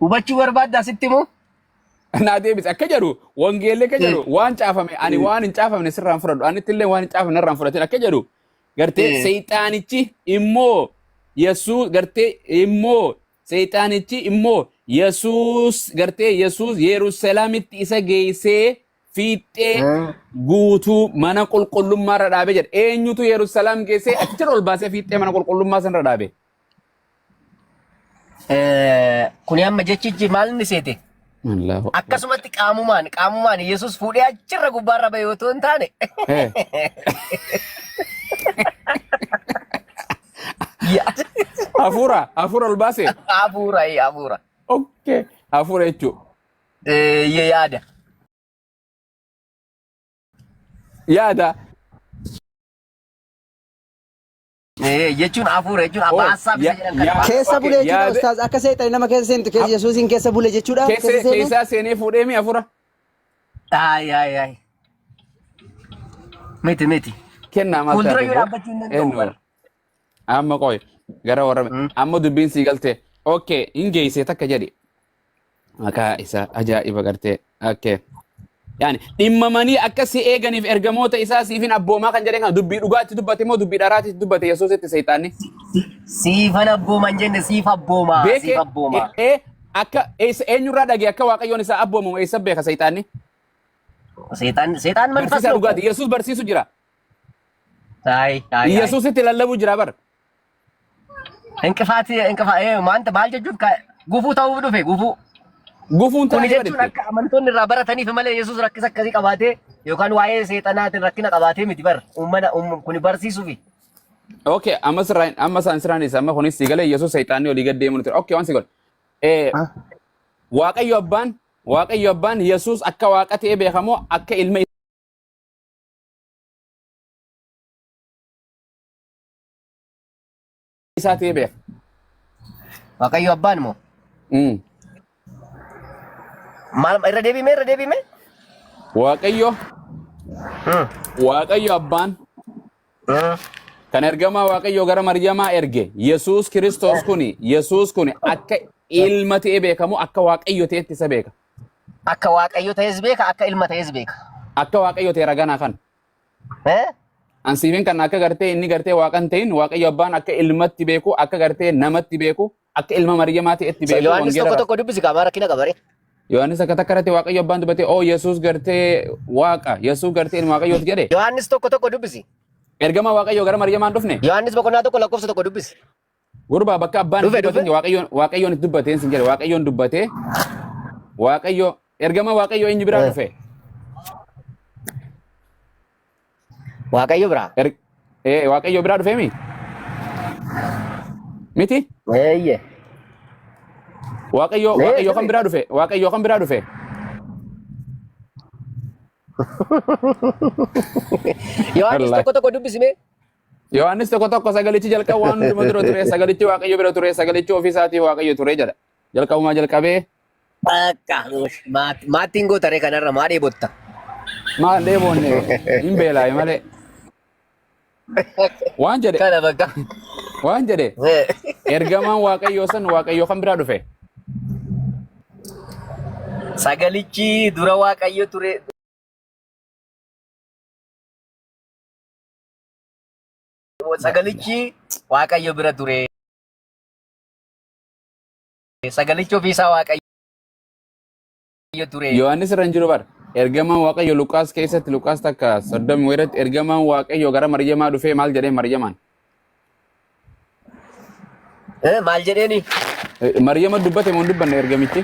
Hubachuu barbaadda asitti moo? Naa deebise akka jedhu wangeellee akka jedhu waan caafame ani waan hin caafamne sirraan fudhadhu. Anitti illee waan hin caafamne irraan fudhatin akka jedhu gartee seexaanichi immoo Yesuus gartee immoo seexaanichi immoo Yesuus gartee Yesuus Yerusaalemitti isa geessee fiixee guutuu mana qulqullummaa irra dhaabe jedha. Eenyutu Yerusaalem geessee achi ol baasee fiixee mana qulqullummaa sana irra dhaabe? Kuni amma jechichi maal inni seete? Akkasumatti qaamumaan Yesuus fuudhee achirra gubbaarra bahe yoo ta'u hin taane. Hafuura ol baase? Hafuura. Okay, hafuura jechuun. Yaada. jechuun hafuura jechuun abbaa hasaab isa jedhan kana. Keessa bulee jechuudha ustaaz akka seexani nama keessa seentu keessa Yesuusiin keessa bule jechuudha. Keessa seenee fuudhee mi afura. Ay. Miti. Kennaa maal Fuuldura yoo dhaabbachuu hin danda'u. Amma qoy gara warra amma dubbiin sii galtee. Okay, hin geessee takka jedhi. Maqaa isa ajaa'iba gartee. Okay. Yani dhimmamanii akka si eeganiif ergamoota isaa siifin abboomaa kan jedhan dubbii dhugaatti dubbate moo dubbii dharaatti dubbate Yesuusitti seexaanni. Siifan abbooman jenne siif abboomaa. Siif abboomaa. Akka eenyurraa dhagee akka waaqayyoon isaa abboomamu eessa beeka seexaanni? Seexaan manfas barsiisa dhugaati. Yesuus barsiisu jira. Yesuusitti lallabu jira bar. Inqifaati maanta maal jechuuf gufuu ta'uuf dhufe gufuu. Gufuun Kun jechuun akka amantoonni irraa barataniif malee Yesuus rakkisa akkasii qabaatee yookaan waa'ee seexanaatiin rakkina qabaatee miti bar kun barsiisuufi. Okay, amma saansiraan isa amma kunis sigalee Yesuus seexaanni olii gad deemu ture. Okay, waan si godhe. Waaqayyo abbaan Yesuus akka waaqa ta'ee beekamoo akka ilma isaa ta'ee beeka. Waaqayyo abbaan moo? Maal irra deebime? Waaqayyo abbaan kan ergamaa waaqayyo gara Maryamaa erge Yesuus Kiristoos kuni akka ilma ta'ee beekamu akka waaqayyo ta'etti isa beeka. Akka waaqayyo ta'es beeka, akka ilma ta'es beeka. Akka waaqayyo ta'e raganaa kan. Ansiifin kan akka gartee inni gartee waaqan ta'in waaqayyo abbaan akka ilmatti beeku, akka gartee namatti beeku, akka ilma Maryamaa ta'etti beeku. Yohaannis tokko dubbisi qaama rakkina qabare. Yohaannis akka takka irratti waaqayyo abbaan dubbate Yesuus gartee waaqa, Yesuus gartee ilma waaqayyooti jedhe. Yohaannis tokko dubbisi. Ergama waaqayyo gara Maryamaan dhufne. Yohaannis boqonnaa tokko lakkoofsa tokko dubbisi. Gurbaa bakka abbaan dubbate waaqayyoon itti dubbate sin jedhe waaqayyoon dubbate waaqayyo ergama waaqayyo eenyu biraa dhufe. Waaqayyo biraa. Waaqayyo biraa dhufe miti? Waaqayyo kan biraa dhufe. Waaqayyo kan biraa dhufe. Yohaannis tokko dubbisime. Yohaannis tokko sagalichi jalqaba waan hunduma dura ture sagalichi waaqayyo bira ture sagalichi ofii isaatii waaqayyo ture jedha. Jalqabumaa jalqabee. Maatiin gootaree kanarra maa dheebotta? Maal dheebonne hin beelaaye malee. Waan jedhe. Kana bakka. Waan jedhe. Ergamaan waaqayyo san waaqayyo kan biraa dhufe. Sagalichi dura waaqayyo ture. Sagalichi waaqayyo bira ture. Sagalichi ofiisaa waaqayyo ture. Yohaannis irra hin jiru bar. Ergamaan waaqayyo Luqaas keessatti Luqaas takka 30 weerratti ergamaan waaqayyo gara Maryamaa dhufee maal jedhee Maryamaan? Maal jedheeni? Maryama dubbate moo dubbanne ergamichi?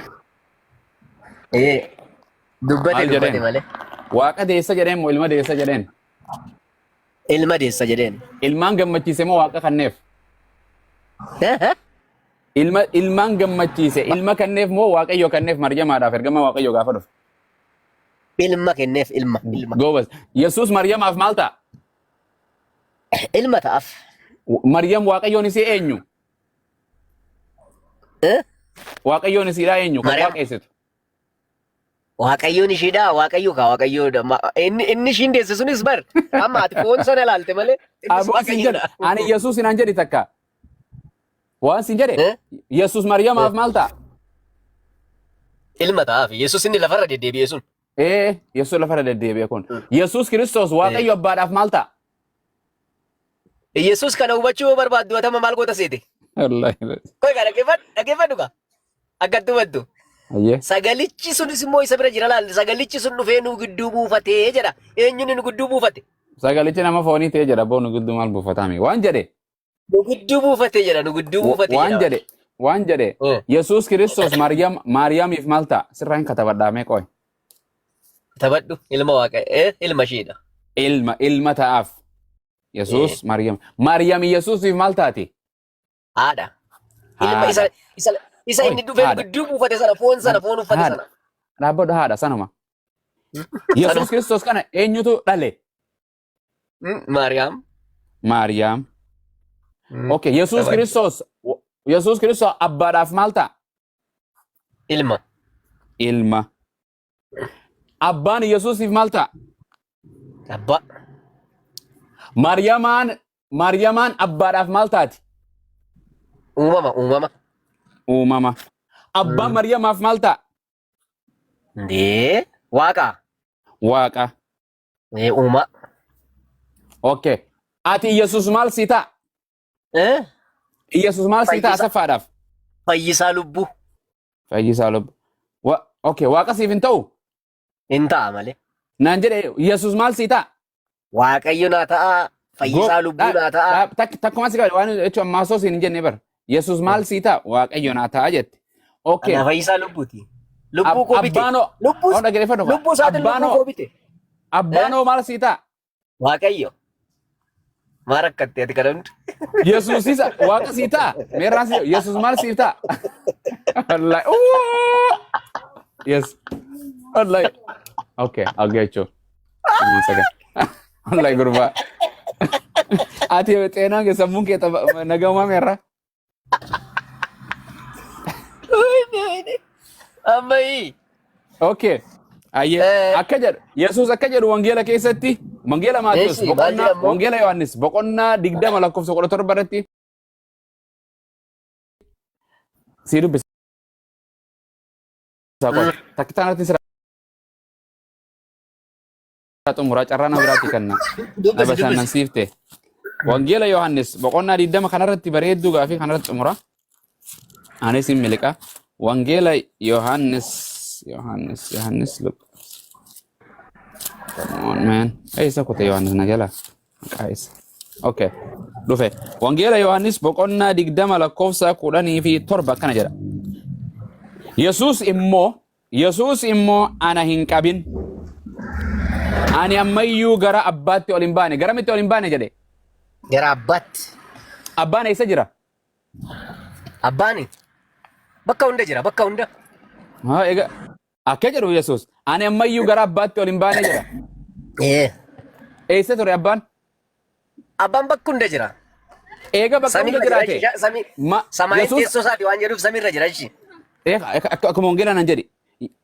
Dubbate malee. Waaqa deessa jedheen moo ilma deessa jedheen? Ilma deessa jedheen. Ilmaan gammachiise moo waaqa kanneef? Ilmaan gammachiise ilma kanneef moo waaqayyo kanneef Maryamaadhaaf ergama waaqayyo gaafa dhufe? Ilma kenneef ilma. Goobas. Yesuus Maryamaaf maal ta'a? Ilma ta'aaf. Maryam waaqayyoon isii eenyu? Waaqayyoon isiidhaa eenyu? Kan waaqeessitu. Waaqayyoon ishiidhaa waaqayyoodha. Inni ishiin deesse sunis bar amma ati foon sana ilaalte malee. Ani Yesuus inaan jedhi takka. Waan sin jedhe Yesuus Maryamaaf maal ta'a? Ilma ta'aaf. Yesuus inni lafarra deddeebi'e sun. Yesuus lafarra deddeebi'e kun. Yesuus Kiristoos waaqayyo abbaadhaaf maal ta'a? Yesuus kana hubachuu barbaaddu atama maal goota seete? Koi kana dhaggeeffadhu ka? Akkatti hubattu. Sagalichi sunis immoo isa bira jira laal. Sagalichi sun dhufee nu gidduu buufatee jedha. Eenyuun nu gidduu buufate? Sagalichi nama foonii ta'ee jedha. Boo nu gidduu maal buufatame? Waan jedhe. Nu gidduu buufatee jedha. Nu gidduu buufatee jedha. Waan jedhe. Yesuus Kiristoos Maariyaamiif maal ta'a? Sirraan katabadhaamee qoy. Katabadhu ilma waaqayyo ilma ishiidha. Ilma ta'aaf. Yesuus Maariyaam. Maariyaam Yesuusiif maal taati? Haadha. Ilma isa inni dhufee gidduu buufate sana foon uffate sana. Dhaabbadhu haadha sanuma. Yesuus Kiristoos kana eenyutu dhale? Maariyaam. Maariyaam. Okay, Yesuus Kiristoos abbaadhaaf maal ta'a? Ilma. Ilma. Abbaan Yesuusiif maal ta'a? Abbaa. Maryamaan abbaadhaaf maal taati? Uumama. Uumama. Abbaan Maryamaaf maal ta'a? Waaqa. Waaqa. Uuma. Okay. Ati Yesuus maal sii ta'a? Yesuus maal sii ta'a Asaffaadhaaf? Fayyisaa lubbuu. Fayyisaa lubbuu. Okay, waaqa siif hin ta'u? Hin ta'a malee. Naan jedhe Yesuus maal sii ta'a? Waaqayyo naa ta'a. Fayyisaa lubbuu naa ta'a. Takkuma si waan jechuun ammaa osoo siin hin jenne bara. Yesuus maal sii ta'a? Waaqayyo naa ta'a jette. Okay. Ana fayyisaa lubbuuti. Lubbuu koo bite. Lubbuu isaatiin lubbuu koo bite. Abbaanoo maal sii ta'a? Waaqayyo. Maal rakkattee ati kana hundi? Yesuusis waaqa sii ta'a? Meerraan sii Yesuus maal sii ta'a? Wallahi. Yes. Wallahi. Okay, I'll get you. One second. Wallahi gurbaa. Ati xeenaan kee sammuun kee nagamaa meerraa? Ammayii. Okay. Ayyee akka jedhu Yesuus akka jedhu wangeela keessatti wangeela Maatiyos boqonnaa wangeela Yohaannis boqonnaa 20 lakkoofsa 17 irratti si dubbisa. Takkitaan irratti xumuraa carraana biraatti kanna bashannansiifte. Wangeela Yohaannis boqonnaa 20 kanarratti bareedduu gaafii kanarratti xumura. Anis hin miliqa. Wangeela Yohaannis look. Come on man. Isa kute Yohaannis nagala. Guys. Okay. Dhufe. Wangeela Yohaannis boqonnaa 20 lakkoofsa 17 akkana jedha. Yesuus immoo ana hin qabin. Ani ammayyuu gara abbaatti ol hin baane. Garamitti ol hin baane jedhe? Gara abbaatti. Abbaan eessa jira? Abbaani. Bakka hunda jira, bakka hunda. Egaa akka jedhu Yesuus ani ammayyuu gara abbaatti ol hin baane jedha. Eessa ture abbaan? Abbaan bakka hunda jira. Eega bakka hunda jiraate. Samaayin teessoo isaati waan jedhuuf samiirra jira jechi. Akkuma wangeelaa nan jedhi.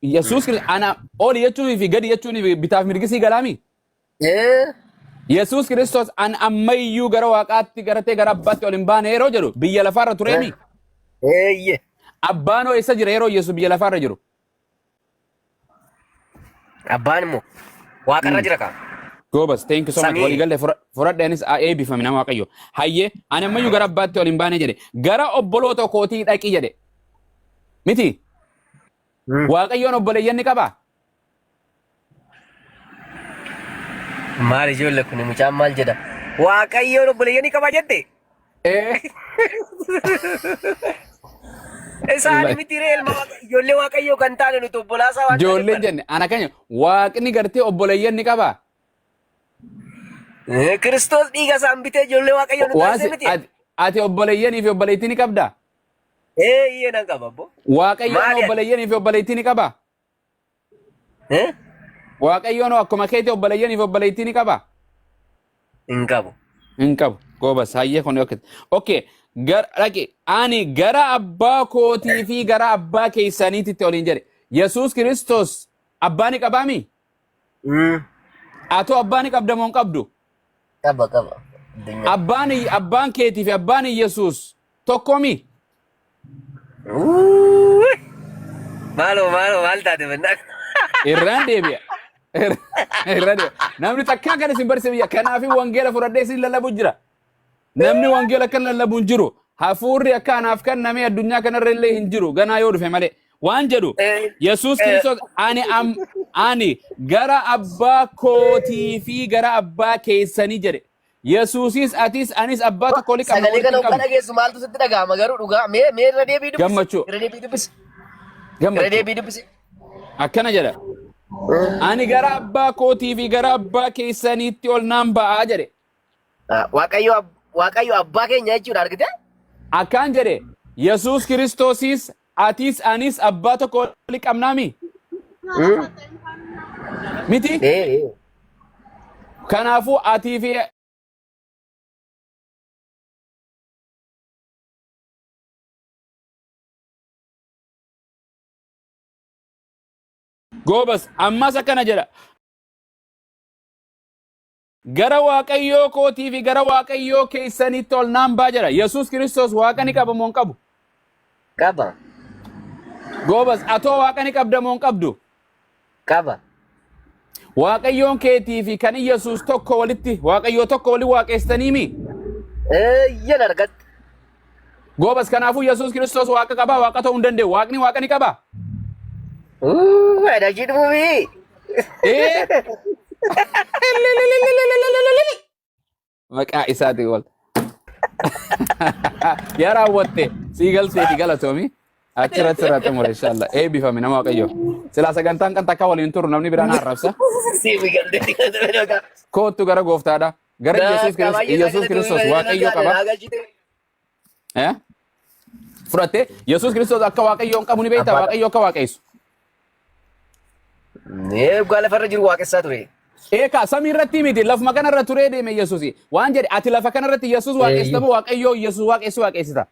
Yesuus ana ol jechuunii fi gadi jechuunii bitaaf mirgisii galaami. Yesuus Kiristoos an ammayyuu gara waaqaatti garatee gara abbaatti ol hin baane yeroo jedhu biyya lafaarra tureemi. Abbaanoo eessa jira yeroo Yesuus biyya lafaarra jiru? Abbaan immoo waaqarra jira kaa. Goobas, thank you so much. Waliigalee fudhadheenis eebbifame nama Waaqayyo. Hayyee ani ammayyuu gara abbaatti ol hin baane jedhe. Gara obboloota kootii dhaqi jedhe. Miti? Waaqayyoon obboleeyyan ni qabaa? Maal ijoollee kun mucaan maal jedha? Waaqayyoon obboleeyyan ni qabaa jette? Isaani miti reelma ijoollee waaqayyoo kan taane nuti obbolaasaa waan ijoolleen jenne ana kanya waaqni gartee obboleeyyan ni qabaa? Kiristoos dhiiga isaan bitee ijoollee waaqayyoo nu taasise miti. Ati obboleeyyanii fi obboleettii ni qabdaa? Iyyee nan qaba abbo. Waaqayyoon obboleeyyanii fi obboleettii ni qabaa? Waaqayyoon akkuma keetii obboleeyyanii fi obboleettii ni qabaa? Hin qabu. Hin qabu. Goobas hayyee kun okay. Ani gara abbaa kootii fi gara abbaa keessaniitti ol hin jedhe. Yesuus Kiristoos abbaa ni qabaami? Atoo abbaa ni qabda moo hin qabdu? Qaba. Abbaan keetii fi abbaan Yesuus tokkomi? Maal taate bannaan? Irraan deebi'a. Namni takkaa kan isin barsiise kanaaf wangeela fudhadhee isin lallabu jira. Namni wangeela kan lallabu hin jiru. Hafuurri akka anaaf kan namee addunyaa kanarra illee hin jiru. Ganaa yoo dhufe malee. Waan jedhu Yesuus Kiristoos ani gara abbaa kootii fi gara abbaa keessanii jedhe. Yesuusis atis anis abbaa tokko li qabna. Sagalee kana uffata dhageessu maaltu sitti dhaga'ama garuu dhugaa mee irra deebii dubbisi. Gammachuu. Irra deebii dubbisi. Akkana jedha. Ani gara abbaa kootii fi gara abbaa keessaniitti ol naan ba'aa jedhe. Waaqayyo abbaa keenya jechuudha argite? Akkaan jedhe Yesuus Kiristoosis atis anis abbaa tokko li qabnaami? Miti? Kanaafuu atii fi Goobas ammas akkana jedha. Gara waaqayyoo kootii fi gara waaqayyoo keessanitti ol naan baa jedha. Yesuus Kiristoos waaqa ni qaba moo hin qabu? Qaba. Goobas atoo waaqa ni qabda moo hin qabdu? Qaba. Waaqayyoon keetii fi kan Yesuus tokko walitti waaqayyoo tokko wali waaqessaniimi? Yan argatte. Goobas kanaafuu Yesuus Kiristoos waaqa qaba waaqa ta'uu hin danda'u. Waaqni waaqa ni qaba? Ada jidmuumi. Maqaa isaatiin wal. Yaa raawwatte sii galteeti galatoomi. Achirratti sirratti mure inshallah. Eebbifame nama waaqayyo. Silaa sagantaan kan takka waliin turu namni biraan arrabsa. Siifi galteeti. Kootu gara gooftaadha. Gara Yesuus Kiristoos waaqayyo qaba. Fudhatte Yesuus Kiristoos akka waaqayyoon qabu ni beektaa waaqayyo akka waaqessu. Gaala farra jiru waaqessaa ture. Eka samii irratti miti lafuma kana irra turee deeme Yesuusi. Waan jedhe ati lafa kana irratti Yesuus waaqestamu waaqayyo Yesuus waaqessu waaqessita.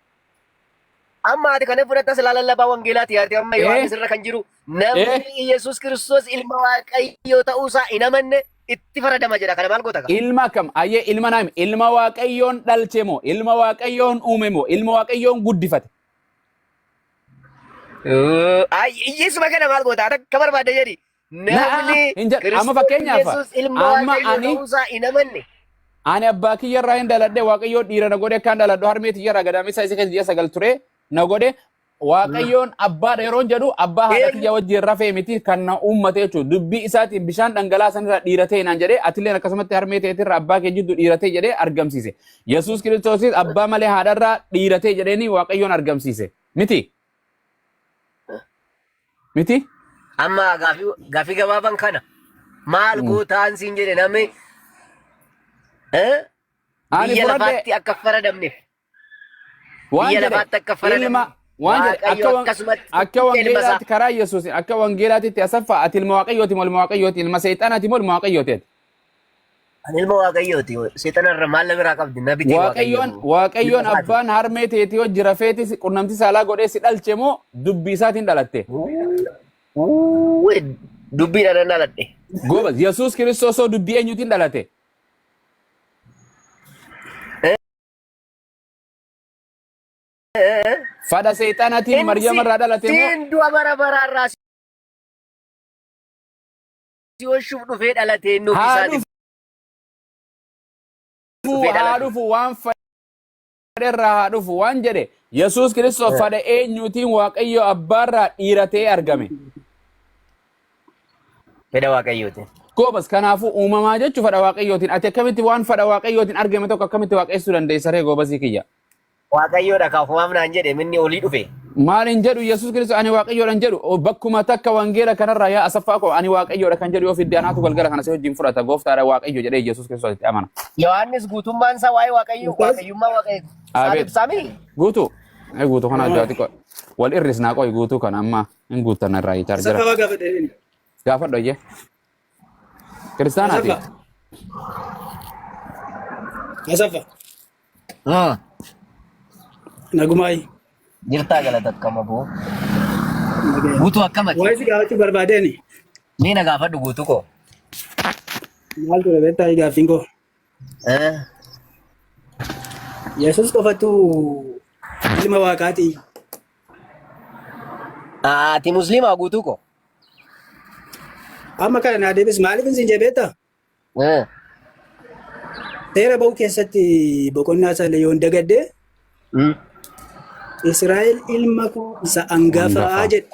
Amma ati kana fudhatta lallabaa wangeelaati yaati amma Yohaannis irra kan jiru namni Yesuus Kiristoos ilma waaqayyoo ta'uusaa hin amanne itti faradama jedha kana maal goota? Ilma kam ayyee ilma naami ilma waaqayyoon dhalche moo ilma waaqayyoon uume moo ilma waaqayyoon guddifate? Yesuuma kana maal goota? Akka barbaadde jedhi. Namni amma fakkeenyaaf amma ani abbaa kiyya irraa hin dhaladhe waaqayyoon dhiira na godhe akkaan dhaladhu harmee kiyya irraa gadaamessa isa keessa ji'a 9 ture na godhe waaqayyoon abbaadha yeroo jedhu abbaa haadha kiyya wajjin rafee miti kan na uummate jechuudha dubbii isaatiin bishaan dhangalaasan irraa dhiira ta'e naan jedhee atilleen akkasumatti harmee ta'eetirra abbaa kee jiddu dhiira ta'e jedhee argamsiise. Yesuus Kiristoosis abbaa malee haadha irraa dhiira ta'e jedheeni waaqayyoon argamsiise miti. Miti? Amma gaafii gabaaban kana maal gootaan siin jedhe namni biyya lafaatti akka faradamneef biyya lafaatti akka faradamneef waan jedhe akka wangeelaatti karaa Yesuus akka wangeelaatti asaffaa ati ilma waaqayyooti moo ilma waaqayyooti ilma seexanaati moo ilma waaqayyooti? Ani ilma waaqayyooti seexanarra maal biraa qabdi nabiti waaqayyoon abbaan harmee teetii hojii rafeetis qunnamti saalaa godhee si dhalche moo dubbii isaatiin dhalatte? Dubbii dhaan dhaladhe. Goobas Yesuus Kiristoos dubbii eenyuutiin dhalate? Fada seexanaatiin Maryam irraa dhalate moo? Siin du'a bara baraarraa si hooshuuf dhufee dhalate inni ofii isaatiif. Haa dhufu waan fadherraa haa dhufu waan jedhe Yesuus Kiristoos fada eenyuutiin waaqayyo abbaarraa dhiiratee argame? Fedha waaqayyooti. Goobas kanaafuu uumamaa jechuun fadha waaqayyootiin ati akkamitti waan fadha waaqayyootiin argame tokko akkamitti waaqessuu dandeessa ree goobasii kiyya? Waaqayyoodha kaafumaaf naan jedhe minni olii dhufe. Maalin jedhu Yesuus Kiristoos ani waaqayyoodhan jedhu bakkuma takka wangeela kanarraa yaa asaffaa koo ani waaqayyoodha kan jedhu yoo fidde anaatu galgala kana si wajjin fudhata gooftaadha waaqayyo jedhee Yesuus Kiristoos itti amana. Yohaannis guutummaan isaa waa'ee waaqayyummaa waaqayyo. Abeet. Guutuu. Guutuu kana addaati qo. Wal irrisnaa qoy guutuu kana amma hin guuttan irraa hiitar jira. Saffaa gaafadhe. Gaafadho iyyee. Kiristaanaati. Asaffaa. Nagumaayi. Jirtaa galata akkama boo. Guutuu akkamati? Waa'ee si gaafachuu barbaadeeni. Ni na gaafadhu guutuu koo. Maal ture beektaa gaaffiin koo? Yesuus qofatu ilma waaqaati. Ati musliimaa guutuu koo? Amma kana naa deebis maaliif hin siin beektaa? Seera ba'uu keessatti boqonnaa isaa yoon dagaddee Israa'el ilma koo isa angafaa jedhe.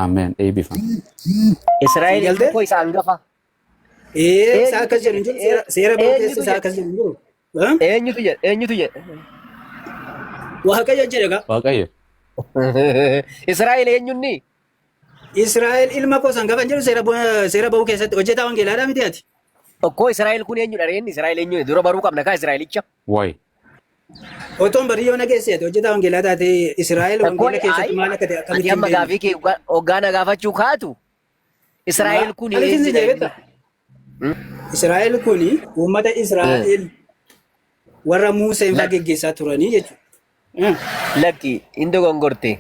Ameen. Eebbifame. Israa'el ilma koo isa angafaa. Isa akkas jedhu jiru seera ba'uu keessa isa akkas jedhu jiru. Eenyutu jedhe? Eenyutu jedhe? Waaqayyo jedhe gaa. Waaqayyo. Israa'el eenyunni? Israa'el ilma koo isa angafaa jedhu seera ba'uu keessatti hojjetaa wangeelaadhaa miti ati. Okkoo Israa'el kun eenyudha reenni? Israa'el eenyudha? Dura baruu qabna kaa Israa'elicha. Wayi. Otoon bariyyoo nageesseeti hojjetaa wangeelaa taate Israa'el wangeela keessatti maal akka ta'e akkamitti hin beekne. Gaafii kee hoggaana gaafachuu kaatu Israa'el kun eenyudha? Israa'el kun uummata Israa'el warra Museen fa'aa geggeessaa turanii jechuudha. Lakki hin dogongorte.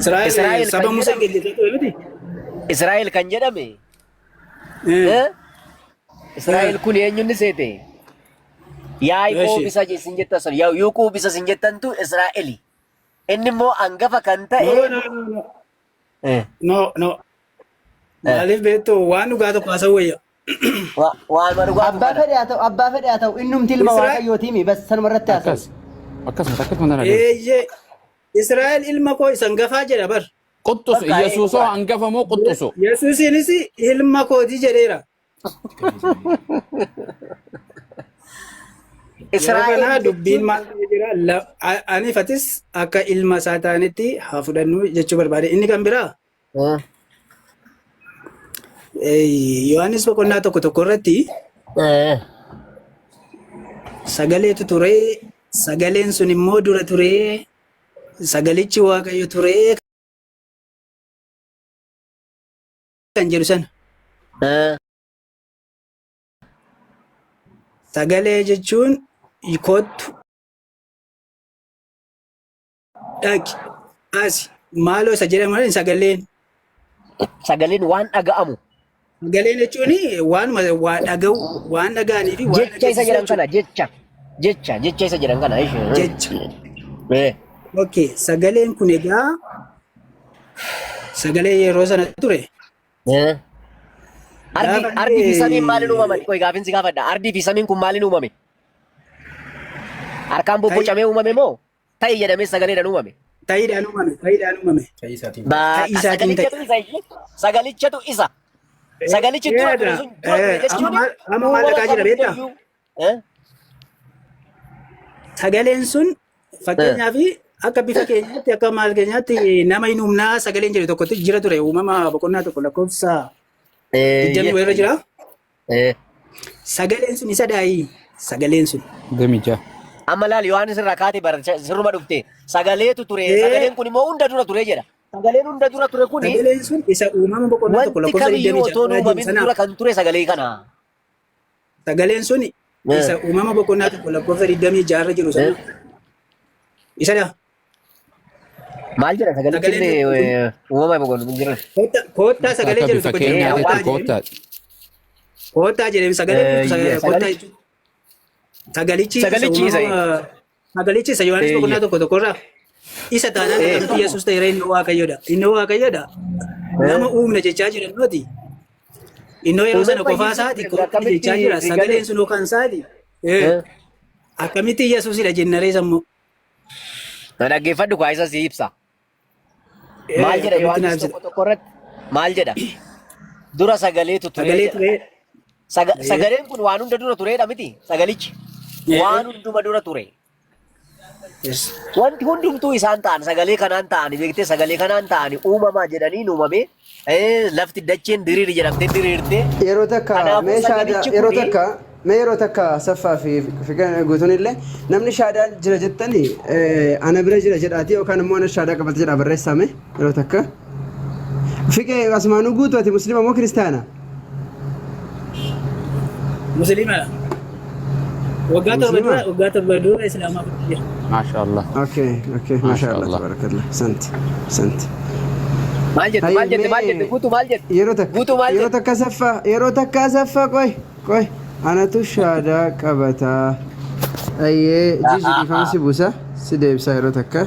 Israa'el saba Museen geggeessaa ture miti? Israa'el kan jedhame. Israa'el kun eenyuun seete? Yaaqoob isa isin jettan sun Yaaqoob isa isin jettantu Israa'eli. Inni immoo hangafa kan ta'e. No. Maaliif beektu waan dhugaa tokko haasa'u wayya. Waan dhugaa abbaa fedhe haa ta'u innumti ilma waaqayyooti bas sanuma irratti haasa'u. Akkasuma. Eeyyee Israa'el ilma koo isa hangafaa jedha bar. Quxxusu Yesuusoo hangafa moo quxxusu? Yesuusiinis ilma kooti jedheera. Israa'el dubbiin maal jira anifatis akka ilma isaa ta'anitti haa fudhannu jechuu barbaade. Inni kan biraa Yohaannis boqonnaa tokko irratti sagaleetu ture, sagaleen sun immoo dura ture, sagalichi Waaqayyo ture kan jedhu sana. Sagalee jechuun kottu dhaqi asi maaloo isa jedhamu sagaleen waan dhaga'amu. Sagaleen jechuun waan dhaga'u waan dhaga'anii fi waan jecha isa jedhan kana jecha isa jedhan kana jecha. Okay, sagaleen kun egaa sagalee yeroo sana ture. Ardii fi samiin maaliin uumame? Qoy gaafiin si gaafadha. Ardii fi samiin kun maaliin uumame? Harkaan bobbocamee uumame moo ta'e jedhamee sagaleedhaan uumame? Ta'iidhaan uumame. Sagalichatu isa. Sagalichi dura ture sun jechuun amma maal dhaqaa jira beektaa? Sagaleen sun fakkeenyaaf akka bifa keenyaatti akka maal keenyaatti nama hin humnaa sagaleen jedhu tokkotti jira ture uumama boqonnaa tokko lakkoofsa 20 irra jira. Sagaleen sun isa daa'ii sagaleen sun. Gamija. Amma laal Yohaannis irraa kaatee bara sirruma dhufte sagaleetu ture sagaleen kun immoo hunda dura ture jedha. Sagaleen hunda dura ture kuni sagaleen sun isa uumama boqonnaa tokko lakkoofsa 20 dura kan ture sagalee kana. Sagaleen sun isa uumama boqonnaa tokko lakkoofsa 26 irra jiru sana. Isa daa. Maal jedha sagalichi uumama boqonnaa jira. Koottaa sagalee jedhu tokko jira. Koottaa jedhame sagalee koottaa jechuudha. Sagalichi isa Yohaannis boqonnaa tokko irraa isa taanaan namni Yesuus ta'e inni Waaqayyoodha. Inni Waaqayyoodha. Nama uumna jechaa jiran nuti. Innoo yeroo sana qofaa isaati jechaa jira. Sagaleen sun kan isaati. Akkamitti Yesuusidha jennaree sammuu. Dhaggeeffadhu kaa isa si ibsa. Maal jedha Yohaannis tokko irratti? Maal jedha? Dura sagaleetu ture. Sagaleen kun waan hunda dura turedha miti sagalichi. Waan hunduma dura ture. Wanti hundumtuu isaan ta'an sagalee kanaan ta'ani beektee sagalee kanaan ta'ani uumamaa jedhanii uumame lafti dacheen diriiri jedhamtee diriirte. Yeroo takka saffaa fi guutuun illee namni shaadaan jira jettanii ana bira jira jedhaati yookaan immoo ana shaadaa qabate jedha barreessame yeroo takka. Fiqee asmaanuu guutuu ati musliima moo kiristaana? Musliima. Waggaa torba dura islaamaa jira. Maashaallah. Okay, maashaallah tabarakallah. Santi. Maal jette guutuu maal jette? Yeroo takka saffaa qoy. Anatu shaadaa qabataa. Ayyee jijjiirama si buusa si deebisa yeroo takka.